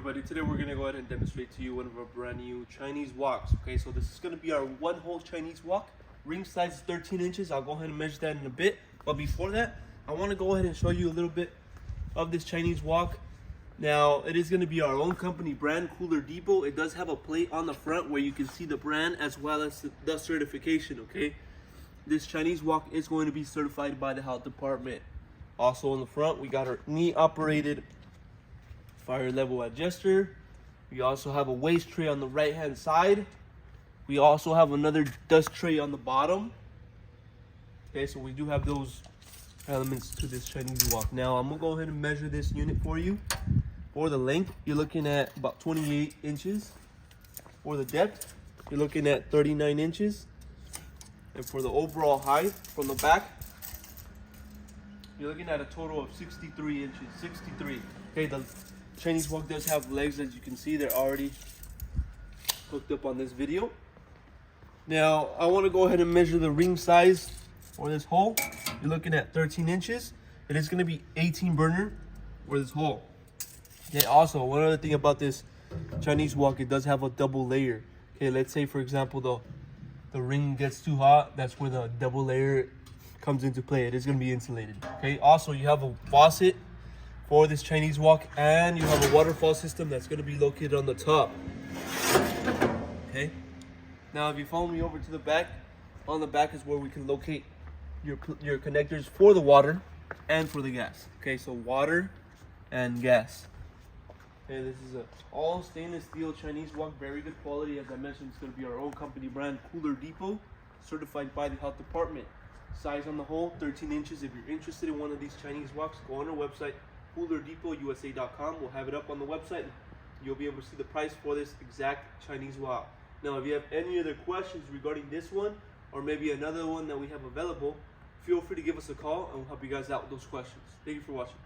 everybody, today we're going to go ahead and demonstrate to you one of our brand new Chinese woks. Okay, so this is going to be our one hole Chinese wok. Ring size is 13 inches. I'll go ahead and measure that in a bit. But before that, I want to go ahead and show you a little bit of this Chinese wok. Now, it is going to be our own company brand, Cooler Depot. It does have a plate on the front where you can see the brand as well as the certification, okay? This Chinese wok is going to be certified by the health department. Also on the front, we got our knee operated fire level adjuster. We also have a waste tray on the right hand side. We also have another dust tray on the bottom. Okay, so we do have those elements to this Chinese wok. Now I'm gonna go ahead and measure this unit for you. For the length, you're looking at about 28 inches. For the depth, you're looking at 39 inches. And for the overall height from the back, you're looking at a total of 63 inches. 63. Okay, the Chinese wok does have legs, as you can see. They're already hooked up on this video. Now, I want to go ahead and measure the ring size for this hole. You're looking at 13 inches. It is going to be 18 burner for this hole. Okay, also, one other thing about this Chinese wok, it does have a double layer. Okay, let's say, for example, the ring gets too hot. That's where the double layer comes into play. It is going to be insulated. Okay, also, you have a faucet for this Chinese wok, and you have a waterfall system that's going to be located on the top. Okay, now if you follow me over to the back, on the back is where we can locate your connectors for the water and for the gas. Okay, so water and gas. Okay, this is a all stainless steel Chinese wok, very good quality. As I mentioned, it's going to be our own company brand, Cooler Depot, certified by the health department. Size on the hole, 13 inches. If you're interested in one of these Chinese woks, go on our website, coolerdepot.usa.com. We'll have it up on the website. You'll be able to see the price for this exact Chinese wok. Now, if you have any other questions regarding this one, or maybe another one that we have available, feel free to give us a call and we'll help you guys out with those questions. Thank you for watching.